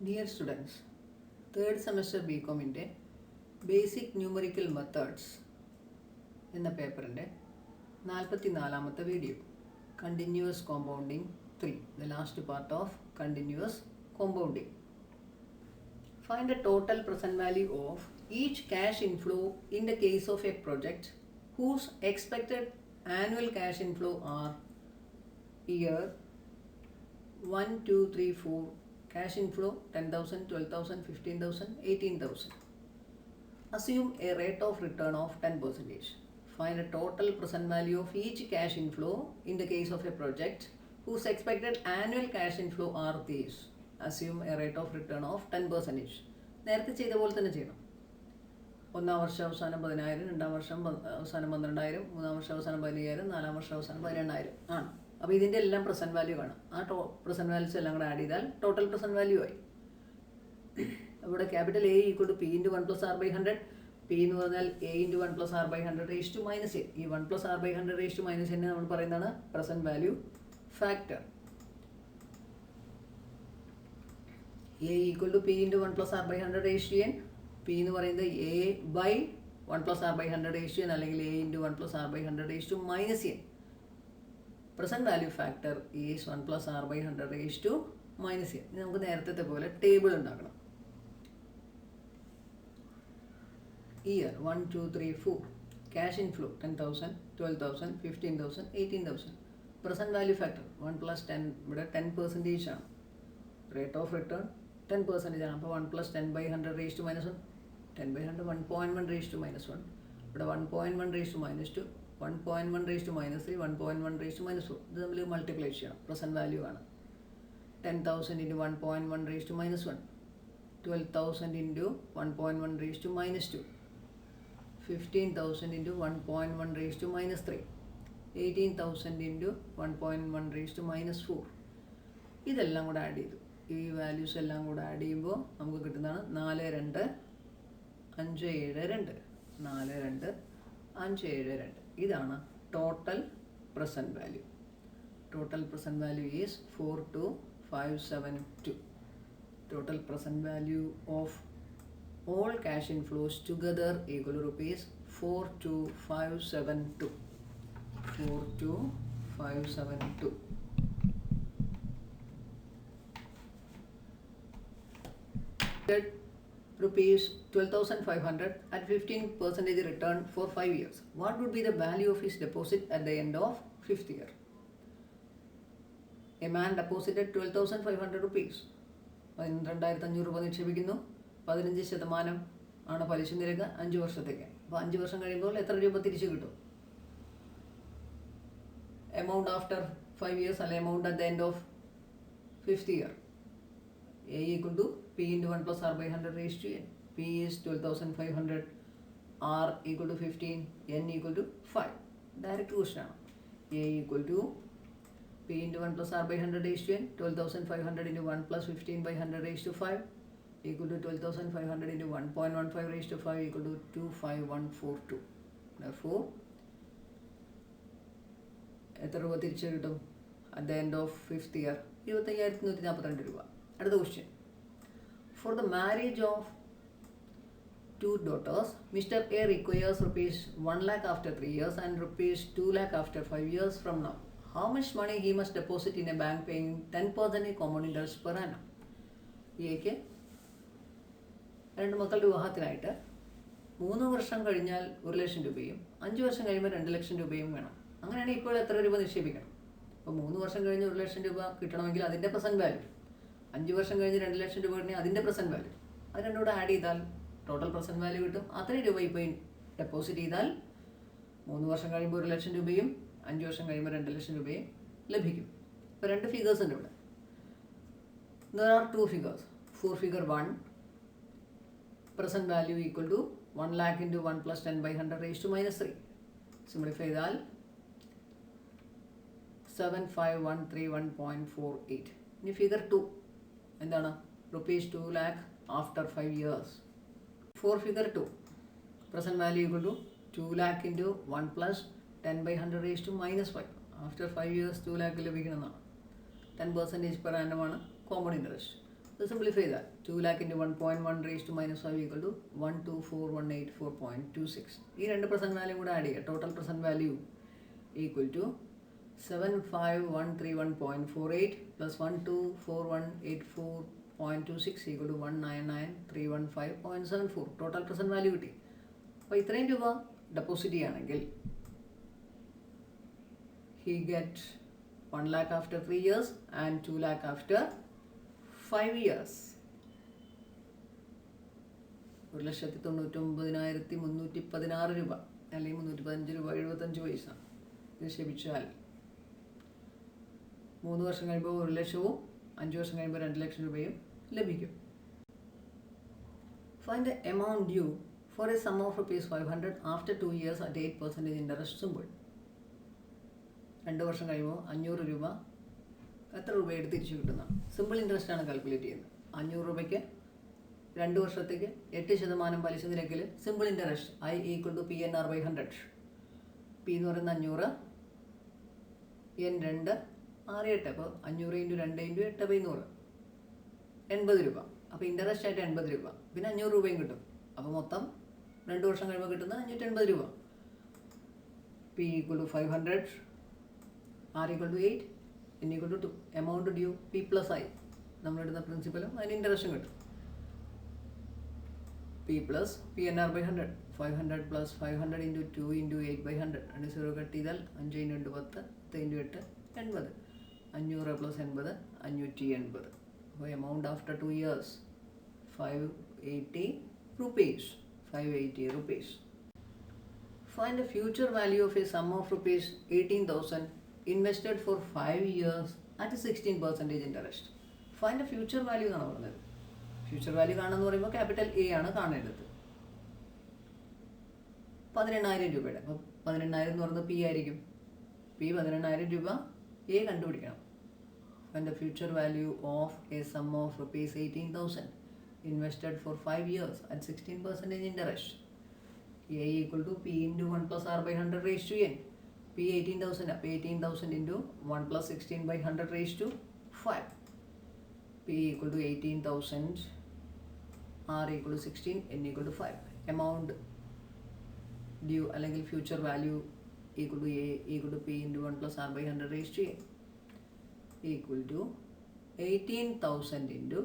Dear students, third semester BComന്റെ basic numerical methods എന്ന പേപ്പറിൻ്റെ 44ാമത്തെ video continuous compounding 3 the last part of continuous compounding. Find the total present value of each cash inflow in the case of a project whose expected annual cash inflow are year 1, 2, 3, 4 cash inflow 10,000, 12,000, 15,000, 18,000. Assume a rate of return of 10%. Find a total present value of each cash inflow in the case of a project whose expected annual cash inflow are these. Assume a rate of return of 10%. നേരത്തെ ചെയ്ത പോലെ തന്നെ ചെയ്യണം. ഒന്നാം വർഷം അവസാനം 10,000, രണ്ടാം വർഷം അവസാനം 12,000, മൂന്നാം വർഷം അവസാനം 15,000, നാലാം വർഷം അവസാനം 12,000 ആണ്. അപ്പോൾ ഇതിൻ്റെ എല്ലാം പ്രസൻറ്റ് വാല്യൂ കാണും. ആ പ്രസൻറ്റ് വാല്യൂസ് എല്ലാം കൂടെ ആഡ് ചെയ്താൽ ടോട്ടൽ പ്രസൻറ്റ് വാല്യൂ ആയി. ഇവിടെ capital A equal to P into 1 + r/100. P എന്ന് പറഞ്ഞാൽ A into 1 + r/100 raise to -n. ഈ 1 + r/100 റേസ് ടു -n നമ്മൾ പറയുന്നതാണ് present value factor. A equal to P into 1 + r/100 raise to n. P എന്ന് പറയുന്നത് A by 1 + r/100 raise to n അല്ലെങ്കിൽ A into 1 + r/100 raise to -n. Present value factor is 1 + r/100 raise to -n. ഇനി നമുക്ക് നേരത്തെ പോലെ table ഉണ്ടാക്കണം. Year 1, 2, 3, 4 cash inflow 10,000, 12,000, 15,000, 18,000. Present value factor 1 + 10 ഇവിടെ 10% ആണ്. Rate of return 10% ആണ്. അപ്പോൾ 1 + 10/100 റേസ് ടു -1. 10/100 1.1 raise to -1. ഇവിടെ 1.1 raise to -2, 1.1 raise to -3, 1.1 raise to -4. ഇത് നമ്മൾ മൾട്ടിപ്ലൈ ചെയ്യണം. പ്രസൻറ്റ് വാല്യൂ ആണ്. 10,000 × 1.1 raise to -1, 12,000 × 1.1 raise to -2, 15,000 × 1.1 raise to -3, 18,000 × 1.1 raise to -4. ഇതെല്ലാം കൂടെ ആഡ് ചെയ്തു. ഈ വാല്യൂസ് എല്ലാം കൂടെ ആഡ് ചെയ്യുമ്പോൾ നമുക്ക് കിട്ടുന്നതാണ് 42,572. 42,572. ഇതാണ് total present value. Total present value is 42,572. Total present value of all cash inflows together equal to rupees 42,572. 42,572. Rupees 12,500 at 15% return for 5 years. What would be the value of his deposit at the end of 5th year? A man deposited 12,500 rupees. 12,500 രൂപ നിക്ഷേപിക്കുന്നു. 15% ആണ് പലിശ നിരക്ക് 5 വർഷത്തേക്ക്. അപ്പോൾ 5 വർഷം കഴിയുമ്പോൾ എത്ര രൂപ തിരിച്ചു കിട്ടും? എമൗണ്ട് ആഫ്റ്റർ 5 years അല്ലെ amount at the end of 5th year. A equal to P into 1 + r/100 raised to n. P is 12,500, R equal to 15, N equal to 5. Direct question ആണ്. A equal to P into 1 + r/100 raised to n. 12,500 into 1 + 15/100 raised to 5 equal to 12,500 into 1.15 raised to 5 equal to 25142. Therefore, എത്ര രൂപ തിരിച്ചു കിട്ടും at the end of 5th year? 25,142 രൂപ. അടുത്ത question. For the marriage of 2 daughters, Mr. A requires rupees 1 lakh after 3 years and rupees 2 lakh after 5 years from now. How much money he must deposit in a bank paying 10% compound interest per annum? എക്ക് 2 മക്കളുടെ വിവാഹത്തിനായിട്ട് 3 വർഷം കഴിഞ്ഞാൽ 1 ലക്ഷം രൂപയും 5 വർഷം കഴിയുമ്പോൾ 2 ലക്ഷം രൂപയും വേണം. അങ്ങനെയാണെങ്കിൽ ഇപ്പോൾ എത്ര രൂപ നിക്ഷേപിക്കണം? അപ്പോൾ 3 വർഷം കഴിഞ്ഞ് 1 ലക്ഷം രൂപ കിട്ടണമെങ്കിൽ അതിൻ്റെ പ്രസൻറ്റ് വാല്യൂ, 5 വർഷം കഴിഞ്ഞ് 2 ലക്ഷം രൂപ കിട്ടണമെങ്കിൽ അതിൻ്റെ പ്രസൻറ്റ് വാല്യൂ, അത് രണ്ടും കൂടെ ആഡ് ചെയ്താൽ ടോട്ടൽ പ്രസൻറ്റ് വാല്യൂ കിട്ടും. അത്രയും രൂപ ഇപ്പോൾ ഡെപ്പോസിറ്റ് ചെയ്താൽ 3 വർഷം കഴിയുമ്പോൾ 1 ലക്ഷം രൂപയും 5 വർഷം കഴിയുമ്പോൾ 2 ലക്ഷം രൂപയും ലഭിക്കും. ഇപ്പോൾ 2 ഫിഗേഴ്സ് ഉണ്ട് ഇവിടെ. There are 2 figures. For figure 1, present value equal to 1 lakh into 1 + 10/100 raised to -3. Simplify ചെയ്താൽ 75,131.48. ഇനി ഫിഗർ 2 എന്താണ്? rupees 2 lakh after 5 years. For figure 2, present value equal to 2 lakh into 1 + 10/100 raised to -5. After 5 years 2 lakh ലഭിക്കുന്നതാണ്. 10% per annum ആണ് compound interest. So simplify that. 2 lakh into 1.1 raised to minus 5 equal to 124,184.26. ഈ 2% value കൂടെ add ചെയ്യുക. Total present value equal to 75131.48 plus 124,184.26 equal to 199,315.74. Total present value കിട്ടി. അപ്പോൾ ഇത്രയും രൂപ deposit ചെയ്യുകയാണെങ്കിൽ he get 1 lakh after 3 years and 2 lakh after 5 years. 1,99,316 രൂപ അല്ലെങ്കിൽ 315 രൂപ 75 പൈസ നിക്ഷേപിച്ചാൽ 3 വർഷം കഴിയുമ്പോൾ 1 ലക്ഷവും 5 വർഷം കഴിയുമ്പോൾ 2 ലക്ഷം രൂപയും ലഭിക്കും. Find the amount due for a sum of ₹500 after 2 years at 8% interest symbol. 2 വർഷം കഴിയുമ്പോൾ 500 രൂപ എത്ര രൂപയായിട്ട് തിരിച്ചു കിട്ടുന്ന സിമ്പിൾ ഇൻട്രസ്റ്റ് ആണ് കാൽക്കുലേറ്റ് ചെയ്യുന്നത്. 500 രൂപയ്ക്ക് 2 വർഷത്തേക്ക് 8% പലിശ നിരക്കിൽ simple interest I equal to PNR/100. P എന്ന് പറയുന്നത് 500, N 2, R 8. അപ്പോൾ 500 × 2 × 8/100 80 രൂപ. അപ്പോൾ ഇൻട്രസ്റ്റ് ആയിട്ട് 80 രൂപ, പിന്നെ 500 രൂപയും കിട്ടും. അപ്പോൾ മൊത്തം 2 വർഷം കഴിയുമ്പോൾ കിട്ടുന്നത് 580 രൂപ. P equal to 500, R equal to 8, N equal to 2. Amount due P plus I. നമ്മളിടുന്ന പ്രിൻസിപ്പലും അതിന് ഇൻട്രസ്റ്റും കിട്ടും. P plus PNR/100. 500 plus 500 into 2 into 8/100. 0 cut ചെയ്താൽ 5 × 2 10, 10 × 8 80. 500 plus 80 580. അപ്പോൾ amount after 2 years 580 rupees. 580 rupees. Find the future value of a sum of ₹18,000 invested for 5 years at a 16% interest. Find the future value എന്നാണ് പറഞ്ഞത്. Future value കാണുമെന്ന് പറയുമ്പോൾ capital A ആണ് കാണേണ്ടത്. 18,000 രൂപയുടെ. അപ്പോൾ 18,000 എന്ന് പറയുന്നത് പി ആയിരിക്കും. പി 18,000 രൂപ, എ കണ്ടുപിടിക്കണം. Find the future value of a sum of ₹18,000 invested for 5 years at 16% interest. A equal to P into 1 plus R/100 raised to N. P 18,000. Up 18,000 into 1 plus 16/100 raised to 5. P equal to 18,000. R equal to 16. N equal to 5. Amount due അല്ലെങ്കിൽ future value equal to A equal to P into 1 plus R/100 raised to N equal to 18,000 into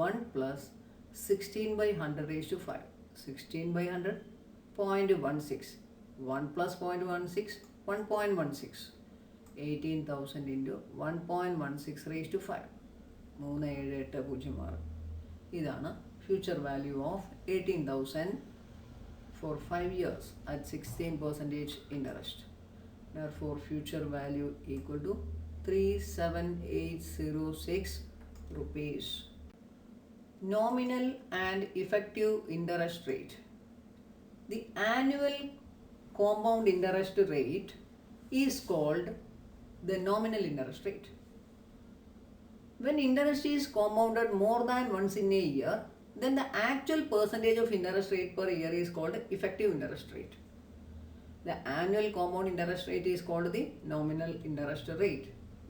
1 plus 16/100 raised to 5. 16/100 0.16. 1 plus 0.16 1.16. 18,000 into 1.16 raised to 5. 37806. ഇതാണ് future value of 18,000 for 5 years at 16% interest. Therefore, future value equal to 37,806 rupees. Nominal and effective interest rate. The annual compound interest rate is called the nominal interest rate. When interest is compounded more than once in a year, then the actual percentage of interest rate per year is called effective interest rate. The annual compound interest rate is called the nominal interest rate.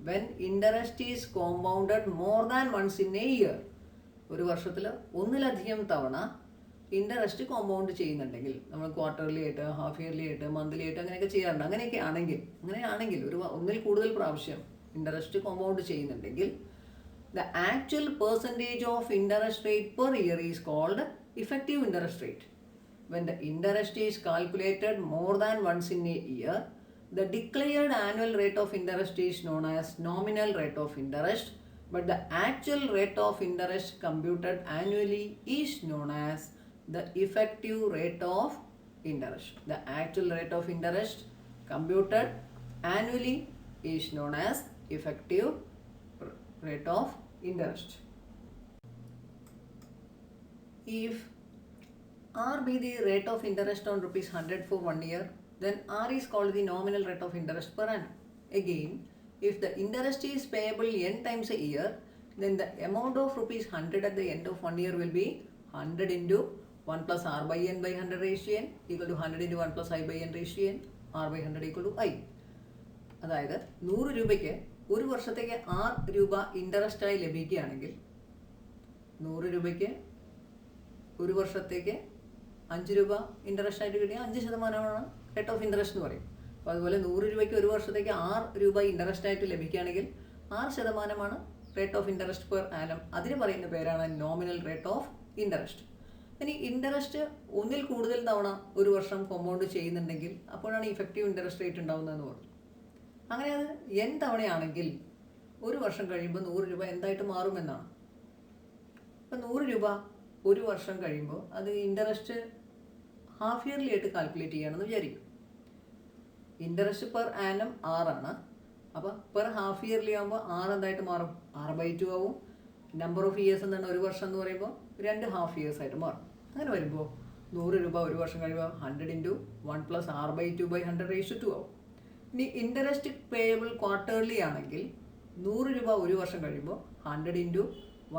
When interest is compounded more than once in a year, ഒരു വർഷത്തിൽ ഒന്നിലധികം തവണ interest compound ചെയ്യുന്നുണ്ടെങ്കിൽ, നമ്മൾ quarterly ആയിട്ട്, half yearly ആയിട്ട്, monthly ആയിട്ട് അങ്ങനെയൊക്കെ ചെയ്യാറുണ്ട്. അങ്ങനെയാണെങ്കിൽ ഒന്നിൽ കൂടുതൽ പ്രാവശ്യം ഇൻട്രസ്റ്റ് കോമ്പൗണ്ട് ചെയ്യുന്നുണ്ടെങ്കിൽ the actual percentage of interest rate per year is called effective interest rate. When the interest is calculated more than once in a year, the declared annual rate of interest is known as nominal rate of interest, but the actual rate of interest computed annually is known as the effective rate of interest. The actual rate of interest computed annually is known as effective rate of interest. If R be the rate of interest on ₹100 for 1 year, then R is called the nominal rate of interest per annum. Again, if the interest is payable n times a year, then the amount of ₹100 at the end of 1 year will be 100 into 1 plus R/n/100 raised to n equal to 100 into 1 plus I/n raised to n, R/100 equal to I. അതായത് 100 രൂപയ്ക്ക് ഒരു വർഷത്തേക്ക് 6 രൂപ ഇൻട്രസ്റ്റായി ലഭിക്കുകയാണെങ്കിൽ 100 രൂപയ്ക്ക് ഒരു വർഷത്തേക്ക് 5 രൂപ ഇൻട്രസ്റ്റ് ആയിട്ട് കിട്ടിയാൽ 5% റേറ്റ് ഓഫ് ഇൻട്രസ്റ്റ് എന്ന് പറയും. അപ്പോൾ അതുപോലെ 100 രൂപയ്ക്ക് ഒരു വർഷത്തേക്ക് 6 രൂപ ഇൻട്രസ്റ്റ് ആയിട്ട് ലഭിക്കുകയാണെങ്കിൽ 6% rate of interest per annum. അതിന് പറയുന്ന പേരാണ് നോമിനൽ റേറ്റ് ഓഫ് ഇൻട്രസ്റ്റ്. ഇനി ഇൻട്രസ്റ്റ് ഒന്നിൽ കൂടുതൽ തവണ ഒരു വർഷം കോമ്പൗണ്ട് ചെയ്യുന്നുണ്ടെങ്കിൽ അപ്പോഴാണ് ഇഫക്റ്റീവ് ഇൻട്രസ്റ്റ് റേറ്റ് ഉണ്ടാകുന്നതെന്ന് പറഞ്ഞു. അങ്ങനെ അത് n തവണയാണെങ്കിൽ ഒരു വർഷം കഴിയുമ്പോൾ 100 രൂപ എന്തായിട്ട് മാറുമെന്നാണ്. അപ്പം 100 രൂപ ഒരു വർഷം കഴിയുമ്പോൾ അത് ഇൻട്രസ്റ്റ് ഹാഫ് ഇയർലി ആയിട്ട് കാൽക്കുലേറ്റ് ചെയ്യുകയാണെന്ന് വിചാരിക്കും. ഇൻട്രസ്റ്റ് പെർ ആനം 6 അപ്പോൾ പെർ ഹാഫ് ഇയർലി ആകുമ്പോൾ 6 എന്തായിട്ട് മാറും? 6/2 ആവും. നമ്പർ ഓഫ് ഇയേഴ്സ് എന്താണ് ഒരു വർഷം എന്ന് പറയുമ്പോൾ 2 ഹാഫ് ഇയേഴ്സ് ആയിട്ട് മാറും. അങ്ങനെ വരുമ്പോൾ 100 രൂപ ഒരു വർഷം കഴിയുമ്പോൾ 100 × 1 + r/2/100 ആവും. ഇനി ഇൻട്രസ്റ്റ് പേയബിൾ ക്വാർട്ടർലി ആണെങ്കിൽ 100 രൂപ ഒരു വർഷം കഴിയുമ്പോൾ 100 ×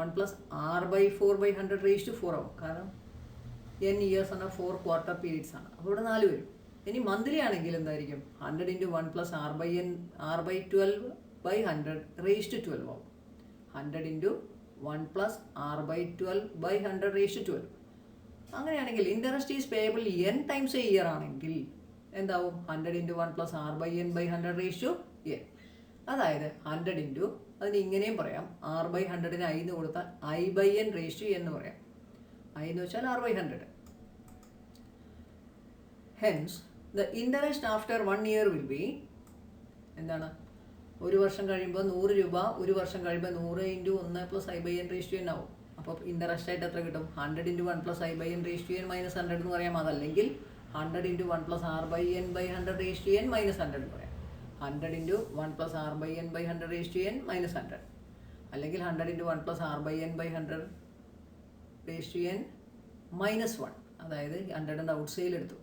1 + r/4/100 ആവും. കാരണം n ഇയേഴ്സ് ആണ്, 4 ക്വാർട്ടർ പീരീഡ്സ് ആണ്. അപ്പോൾ ഇവിടെ 4 വരും. ഇനി മന്ത്ലി ആണെങ്കിൽ എന്തായിരിക്കും? 100 × 1 + r/12/100 ആവും. 100 × 1 + r/12/100 അങ്ങനെയാണെങ്കിൽ interest is payable n times A year ആണെങ്കിൽ എന്താവും? 100 × 1 + r/n/100 അതായത് 100 അതിന് ഇങ്ങനെയും പറയാം, r/100ന് i എന്ന് കൊടുത്താൽ i/n എന്ന് പറയാം. i എന്ന് വെച്ചാൽ r/100. Hence the interest after 1 year will be എന്താണ്? ഒരു വർഷം കഴിയുമ്പോൾ 100 രൂപ ഒരു വർഷം കഴിയുമ്പോൾ 100 × 1 + i/n ആവും. അപ്പോൾ ഇൻട്രസ്റ്റ് ആയിട്ട് എത്ര കിട്ടും? 100 × 1 + i/n - 100 എന്ന് പറയാം. അതല്ലെങ്കിൽ 100 × 1 + r/n/100 - 100 എന്ന് പറയാം. 100 × 1 + r/n/100 - 100 അല്ലെങ്കിൽ 100 × 1 + r/n/100 -1. അതായത് 100 ഔട്ട്സൈഡിൽ എടുത്തു.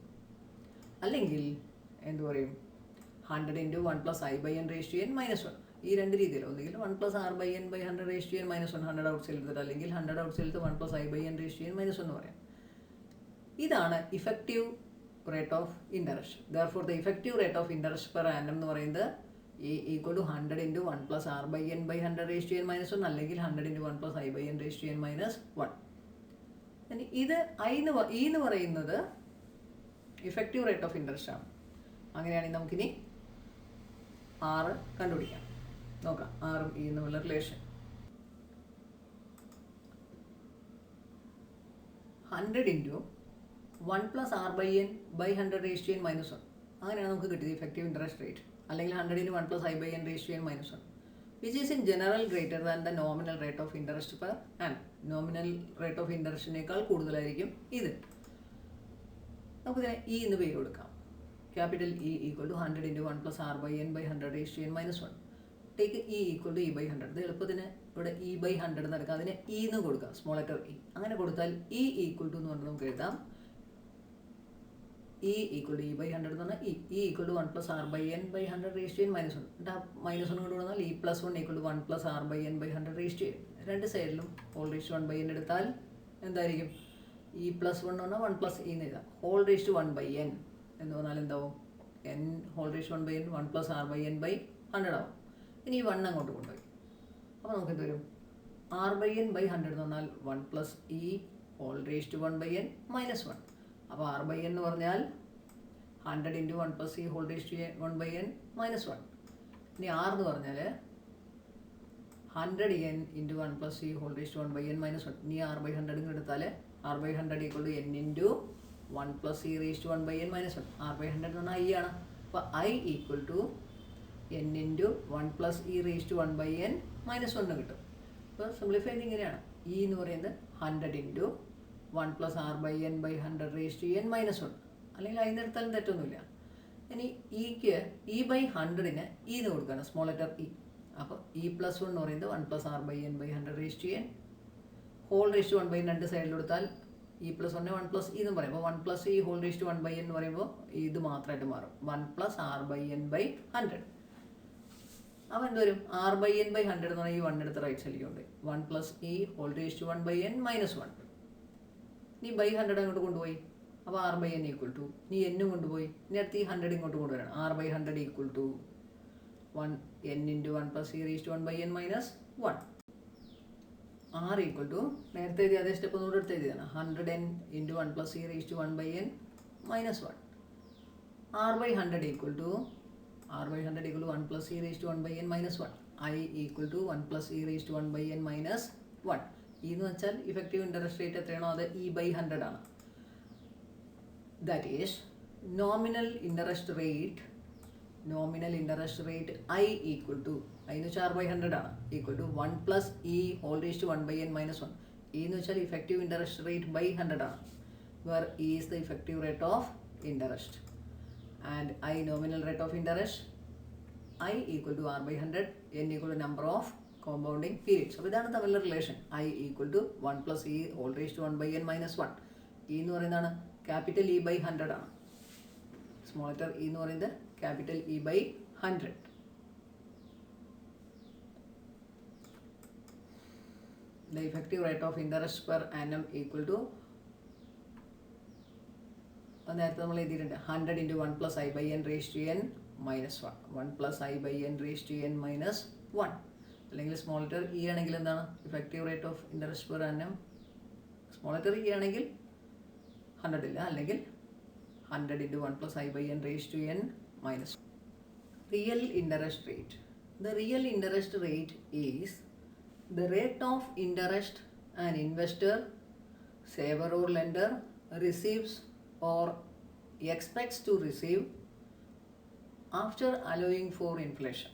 അല്ലെങ്കിൽ എന്ത് പറയും? 100 × 1 + i/n -1. ഈ രണ്ട് രീതിയിൽ ഒന്നുകിൽ 1 + r/n/100 -1 100 ഔട്ട്സൈഡിൽ എടുത്തിട്ട്, അല്ലെങ്കിൽ 100 ഔട്ട്സൈഡിൽ 1 + i/n -1 എന്ന് പറയാം. ഇതാണ് effective rate of interest. Therefore the effective rate of interest per annum എന്ന് പറയുന്നത് E = 100 × 1 + r/n/100 -1 അല്ലെങ്കിൽ 100 × 1 + i/n -1. ഇത് E എന്ന് പറയുന്നത് ഇഫക്റ്റീവ് റേറ്റ് ഓഫ് ഇൻട്രസ്റ്റ് ആണ്. അങ്ങനെയാണെങ്കിൽ നമുക്കിനി R കണ്ടുപിടിക്കാം. നോക്കാം R ഉം E തമ്മിലുള്ള റിലേഷൻ. 100 × 1 + r/n/100 -1 അങ്ങനെയാണ് നമുക്ക് കിട്ടിയത് ഇഫക്റ്റീവ് ഇൻട്രസ്റ്റ് റേറ്റ്. അല്ലെങ്കിൽ 100 × 1 + i/n -1 which is in general greater than the nominal rate of interest per annum. Nominal rate of ഇൻട്രസ്റ്റിനേക്കാൾ കൂടുതലായിരിക്കും ഇത്. നമുക്കിതിനെ E എന്ന് പേര് കൊടുക്കാം. Capital E = 100 × 1 + r/n/100 -1. Take E = E/100. ഇത് എളുപ്പത്തിന് ഇവിടെ E/100 എന്ന് എടുക്കാം. അതിന് E എന്ന് കൊടുക്കാം, സ്മോൾ ലെറ്റർ E. അങ്ങനെ കൊടുത്താൽ E = എന്ന് പറഞ്ഞാൽ നമുക്ക് എഴുതാം E = E/100 എന്ന് പറഞ്ഞാൽ E = 1 + r/n/100 -1. -1 കൊണ്ട് കൊടുത്താൽ E + 1 = 1 + r/n/100. രണ്ട് സൈഡിലും (1/n) എടുത്താൽ എന്തായിരിക്കും? E + 1 എന്ന് പറഞ്ഞാൽ 1 + E എന്ന് എഴുതാം. (1/n) എന്ന് പറഞ്ഞാൽ എന്താവും? n (1/n) 1 + r/n/100 ആവും. ഇനി ഈ 1 അങ്ങോട്ട് കൊണ്ടുപോയി. അപ്പോൾ നമുക്ക് എന്ത് വരും? r/n/100 എന്ന് പറഞ്ഞാൽ 1 + E (1/n) -1. അപ്പോൾ r/n എന്ന് പറഞ്ഞാൽ 100 × 1 + E (1/n) -1. ഇനി R എന്ന് പറഞ്ഞാൽ 100n × 1 + E (1/n -1). ഇനി r/100 എടുത്താൽ r/100 = n × 1 + E (1/n -1). r/100 എന്ന് പറഞ്ഞാൽ I ആണ്. അപ്പോൾ I = n × 1 + E (1/n -1) കിട്ടും. അപ്പോൾ സിംപ്ലിഫൈ ചെയ്ത് ഇങ്ങനെയാണ്. E എന്ന് പറയുന്നത് 100 × 1 + r/n/100 -1. അല്ലെങ്കിൽ അതിൻ്റെ അടുത്താലും തെറ്റൊന്നുമില്ല. ഇനി E/100ന് E എന്ന് കൊടുക്കുകയാണ്, സ്മോൾ ലെറ്റർ E. അപ്പോൾ E + 1 എന്ന് പറയുന്നത് 1 + r/n/100 (1/n) രണ്ട് സൈഡിൽ കൊടുത്താൽ E + 1 1 + E എന്ന് പറയും. അപ്പോൾ 1 + E (1/n) എന്ന് പറയുമ്പോൾ ഇത് മാത്രമായിട്ട് മാറും, 1 + r/n/100. അപ്പോൾ എന്ത് വരും? r/n/100 എന്ന് പറഞ്ഞാൽ ഈ 1 എടുത്ത് റൈറ്റ് സൈഡിലേക്ക് ഉണ്ട്. 1 + E (1/n -1). ഇനി /100 അങ്ങോട്ട് കൊണ്ടുപോയി. അപ്പോൾ r/n = ഇനി n കൊണ്ടുപോയി. ഇനി അടുത്ത് ഈ 100 ഇങ്ങോട്ട് കൊണ്ടുവരണം. r/100 = 1 n × 1 + E (1/n -1). R equal to നേരത്തെ എഴുതിയ അതേ സ്റ്റെപ്പ് ഒന്നുകൂടെ എടുത്ത് എഴുതിയതാണ് 100n into 1 plus e raised to 1 by n minus 1. R by 100 equal to 1 plus e raised to 1 by n minus 1. I equal to 1 plus e raised to 1 by n minus 1. E എന്ന് വെച്ചാൽ effective interest rate എത്രയാണോ അത് e by 100 ആണ്. That is nominal interest rate I equal to I എന്ന് വെച്ചാൽ r by 100 ആണ് equal to 1 plus e whole raised to 1 by n minus 1. E എന്ന് വെച്ചാൽ ഇഫക്റ്റീവ് ഇൻട്രസ്റ്റ് റേറ്റ് by 100 ആണ്, where e is the effective rate of interest and I nominal rate of interest. I equal to r by 100, n equal to number of compounding periods. അപ്പോൾ ഇതാണ് തമ്മിലുള്ള relation. I equal to 1 plus e whole raised to 1 by n minus 1. E എന്ന് പറയുന്നതാണ് capital E by 100 ആണ്. Small letter E എന്ന് പറയുന്നത് capital E by 100. The effective rate of interest per annum equal to നേരത്തെ നമ്മൾ എഴുതിയിട്ടുണ്ട് 100 into 1 plus I by n raised to n minus 1. 1 plus I by n raised to n minus 1. അല്ലെങ്കിൽ small letter E ആണെങ്കിൽ എന്താണ് effective rate of interest per annum. Small letter E ആണെങ്കിൽ 100 ഇല്ല, അല്ലെങ്കിൽ 100 into 1 plus I by n raised to n minus 1. Real interest rate. The real interest rate is the rate of interest an investor, saver or lender receives or expects to receive after allowing for inflation.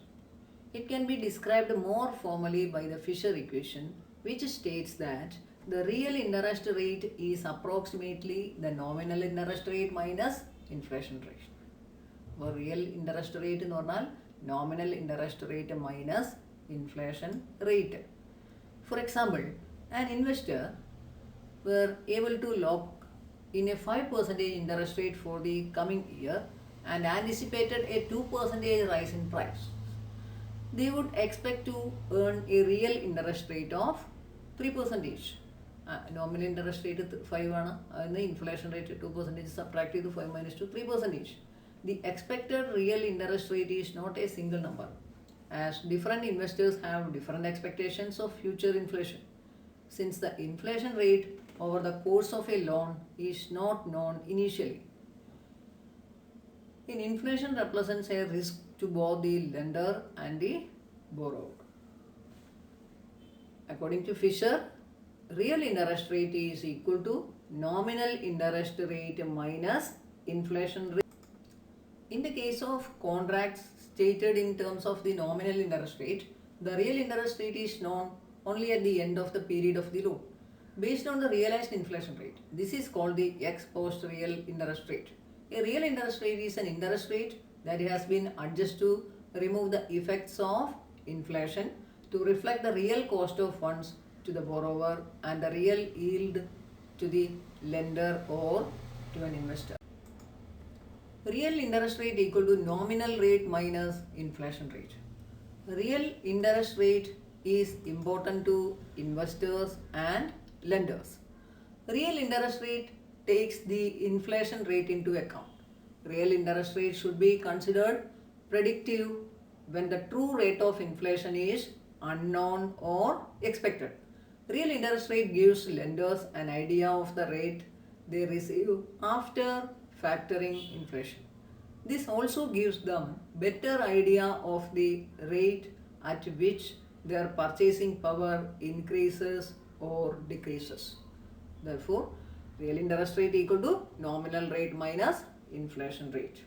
It can be described more formally by the Fisher equation, which states that the real interest rate is approximately the nominal interest rate minus inflation rate. അപ്പോൾ real interest rate എന്ന് പറഞ്ഞാൽ nominal interest rate minus inflation rate. For example, an investor were able to lock in a 5% interest rate for the coming year and anticipated a 2% rise in price. They would expect to earn a real interest rate of 3%. Nominal interest rate 5 ആണ്, അതിന് inflation rate 2% subtract ചെയ്ത് 5 minus 2 3%. The expected real interest rate is not a single number, as different investors have different expectations of future inflation. Since the inflation rate over the course of a loan is not known initially, inflation represents a risk to both the lender and the borrower. According to Fisher, real interest rate is equal to nominal interest rate minus inflation rate. In the case of contracts stated in terms of the nominal interest rate, the real interest rate is known only at the end of the period of the loan, based on the realized inflation rate. This is called the ex post real interest rate. A real interest rate is an interest rate that has been adjusted to remove the effects of inflation to reflect the real cost of funds to the borrower and the real yield to the lender or to an investor. Real interest rate equal to nominal rate minus inflation rate. Real interest rate is important to investors and lenders. Real interest rate takes the inflation rate into account. Real interest rate should be considered predictive when the true rate of inflation is unknown or expected. Real interest rate gives lenders an idea of the rate they receive after factoring inflation. This also gives them better idea of the rate at which their purchasing power increases or decreases. Therefore, real interest rate equal to nominal rate minus inflation rate.